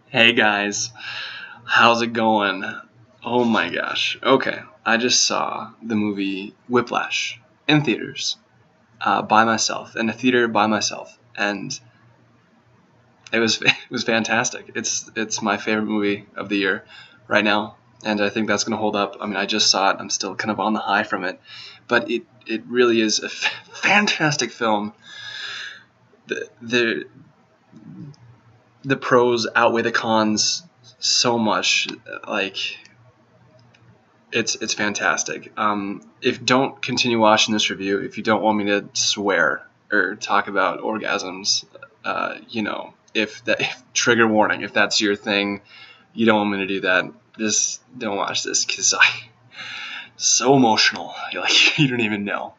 Hey guys, how's it going? Oh my gosh. Okay, I just saw the movie Whiplash in theaters by myself, in a theater by myself, and it was fantastic. It's my favorite movie of the year right now, and I think that's gonna hold up. I mean, I just saw it. I'm still kind of on the high from it, but it really is a fantastic film. The the the pros outweigh the cons so much. Like it's fantastic. If don't continue watching this review if you don't want me to swear or talk about orgasms. If trigger warning, if that's your thing, you don't want me to do that. Just don't watch this because I so emotional. You're like you don't even know.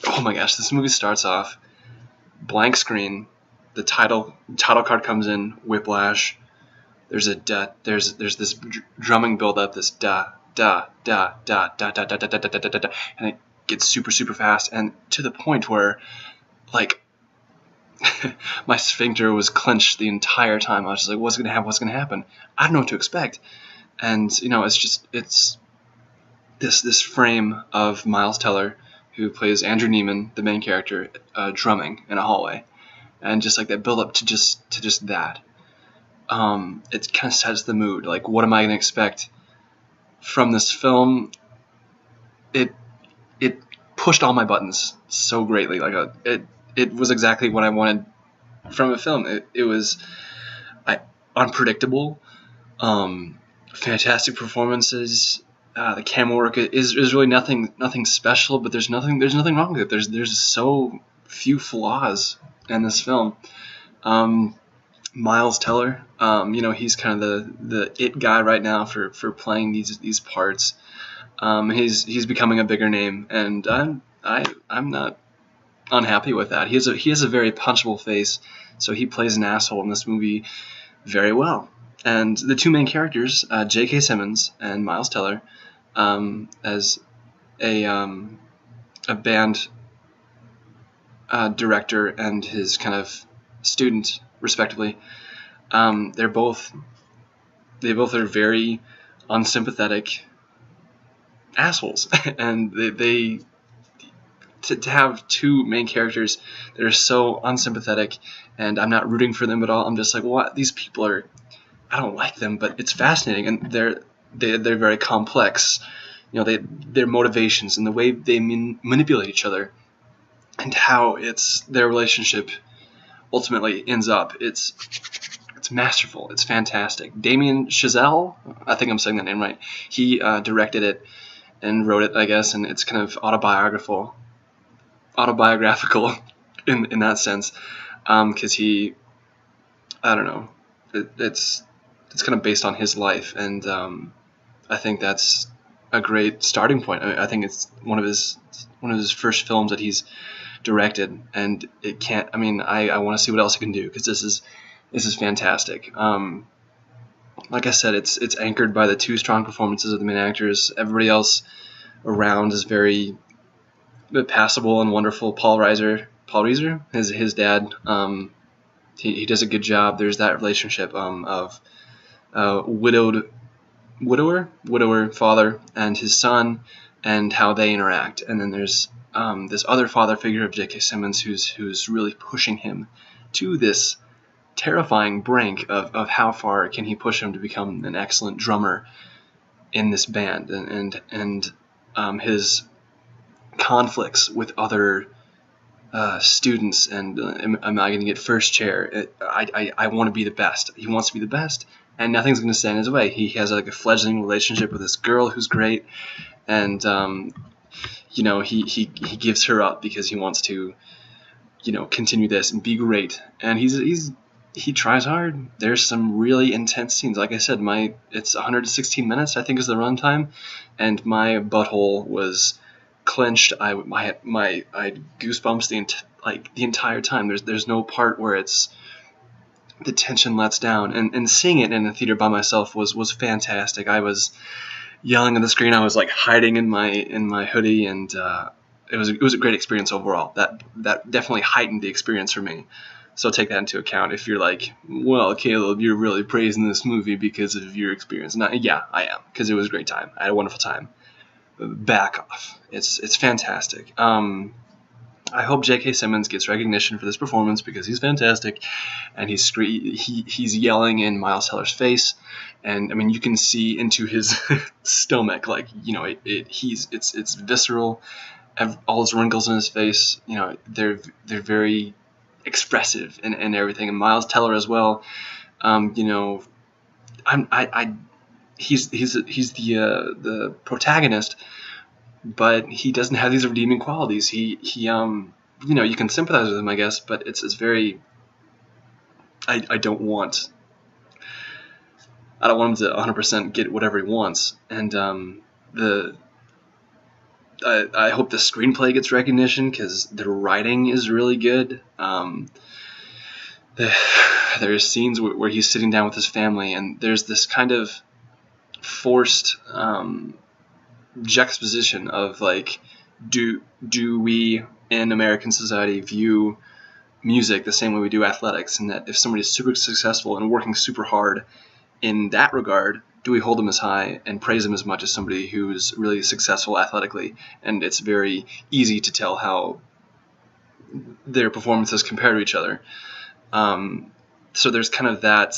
Oh my gosh, this movie starts off blank screen. The title card comes in, Whiplash. There's a there's this drumming build up, this da da da da da da da da da da da, and it gets super fast, and to the point where like my sphincter was clenched the entire time. I was just like, what's gonna happen? What's gonna happen? I don't know what to expect. And it's this frame of Miles Teller, who plays Andrew Neiman, the main character, drumming in a hallway, and just like that build up to just that. It kind of sets the mood. Like, what am I gonna expect from this film? It pushed all my buttons so greatly. It was exactly what I wanted from a film. It was unpredictable, fantastic performances. The camera work is really nothing special, but there's nothing wrong with it. There's so few flaws in this film. Miles Teller, he's kind of the it guy right now for playing these parts. He's becoming a bigger name, and I'm not unhappy with that. He has a very punchable face, so he plays an asshole in this movie very well. And the two main characters, J.K. Simmons and Miles Teller, as a band director and his kind of student, respectively, they both are very unsympathetic assholes, and they to have two main characters that are so unsympathetic, and I'm not rooting for them at all. I'm just like, what? These people are. I don't like them, but it's fascinating, and they're very complex. Their motivations and the way they manipulate each other, and how their relationship ultimately ends up. It's masterful. It's fantastic. Damien Chazelle, I think I'm saying that name right. He directed it and wrote it, I guess, and it's kind of autobiographical in that sense, because I don't know, it's kind of based on his life, and I think that's a great starting point. I think it's one of his first films that he's directed, and it can't. I mean, I want to see what else he can do, because this is fantastic. Like I said, it's anchored by the two strong performances of the main actors. Everybody else around is very passable and wonderful. Paul Reiser, his dad, he does a good job. There's that relationship of widower father and his son, and how they interact. And then there's this other father figure of J.K. Simmons, who's really pushing him to this terrifying brink of how far can he push him to become an excellent drummer in this band, and his conflicts with other students, and am I going to get first chair? I want to be the best. He wants to be the best, and nothing's going to stand in his way. He has like a fledgling relationship with this girl who's great, and he gives her up because he wants to continue this and be great, and he tries hard. There's some really intense scenes. Like I said, it's 116 minutes, I think, is the runtime, and my butthole was clenched. I had goosebumps the entire time. There's no part where the tension lets down, and seeing it in a theater by myself was fantastic. I was yelling at the screen. I was like hiding in my hoodie, and it was a great experience overall. That definitely heightened the experience for me. So take that into account if you're like, well, Caleb, you're really praising this movie because of your experience. And yeah, I am, because it was a great time. I had a wonderful time. Back off. It's fantastic. I hope J.K. Simmons gets recognition for this performance because he's fantastic, and he's yelling in Miles Teller's face, and I mean you can see into his stomach, like it's visceral. All his wrinkles in his face, they're very expressive and everything, and Miles Teller as well. He's the protagonist, but he doesn't have these redeeming qualities. He you can sympathize with him, I guess, but it's very. I don't want him to 100% get whatever he wants, and I hope the screenplay gets recognition because the writing is really good. There's scenes where he's sitting down with his family, and there's this kind of forced juxtaposition of like, do we in American society view music the same way we do athletics, and that if somebody's super successful and working super hard in that regard, do we hold them as high and praise them as much as somebody who's really successful athletically? And it's very easy to tell how their performances compare to each other. So there's kind of that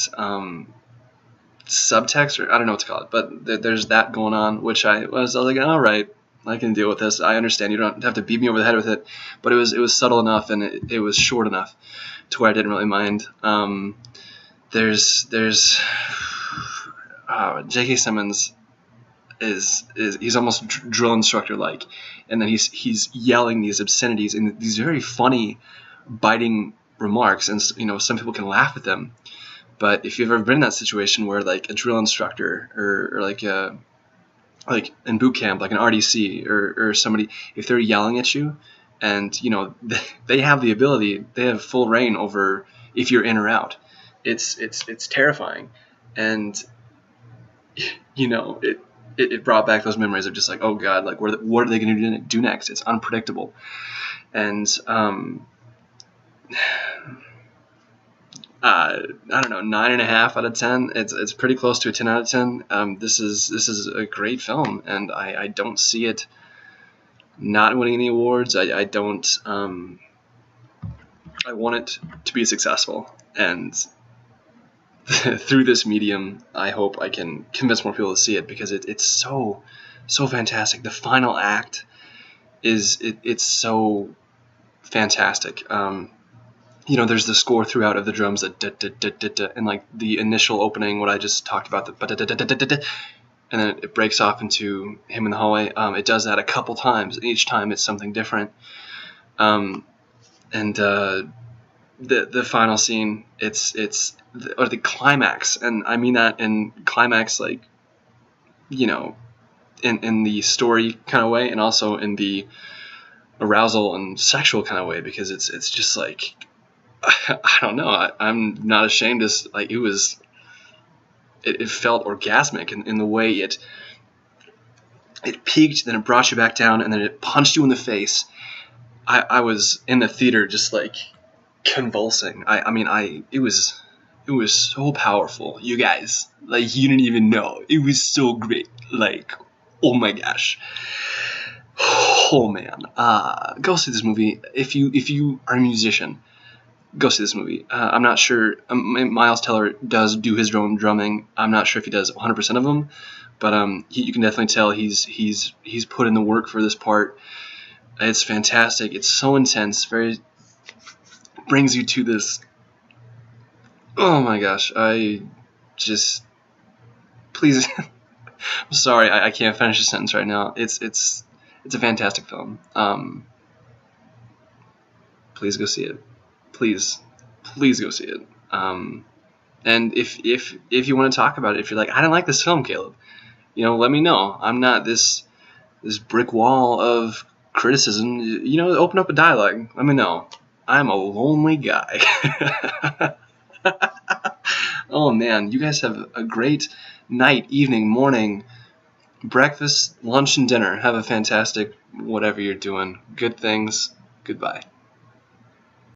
subtext, or I don't know what to call it, but there's that going on, which I was like, all right, I can deal with this. I understand. You don't have to beat me over the head with it, but it was subtle enough, and it was short enough to where I didn't really mind. There's J.K. Simmons he's almost drill instructor like, and then he's yelling these obscenities and these very funny, biting remarks, and some people can laugh at them. But if you've ever been in that situation where like a drill instructor or like in boot camp, like an RDC or somebody, if they're yelling at you, and they have the ability, they have full reign over if you're in or out. It's terrifying, and it brought back those memories of just like, oh God, like what are they going to do next? It's unpredictable, and I don't know, 9.5 out of 10. It's pretty close to a 10 out of 10. This is a great film, and I don't see it not winning any awards. I don't. I want it to be successful, and through this medium, I hope I can convince more people to see it because it's so fantastic. The final act it's so fantastic. There's the score throughout of the drums that and like the initial opening, what I just talked about, and then it breaks off into him in the hallway. It does that a couple times, and each time it's something different. And the final scene, or the climax, and I mean that in climax, like, in the story kind of way, and also in the arousal and sexual kind of way, because it's just like, I don't know, I'm not ashamed to, like, it felt orgasmic in the way it peaked, then it brought you back down, and then it punched you in the face. I was in the theater just like convulsing. It was so powerful, you guys. Like, you didn't even know. It was so great. Like, oh my gosh. Oh man. Go see this movie. If you are a musician, go see this movie. I'm not sure. Miles Teller does do his own drumming. I'm not sure if he does 100% of them, but you can definitely tell he's put in the work for this part. It's fantastic. It's so intense. Very brings you to this. Oh my gosh! I just please. I'm sorry, I can't finish the sentence right now. It's a fantastic film. Please go see it. Please go see it. And if you want to talk about it, if you're like, I didn't like this film, Caleb, let me know. I'm not this brick wall of criticism. Open up a dialogue. Let me know. I'm a lonely guy. Oh man, you guys have a great night, evening, morning, breakfast, lunch, and dinner. Have a fantastic whatever you're doing. Good things. Goodbye.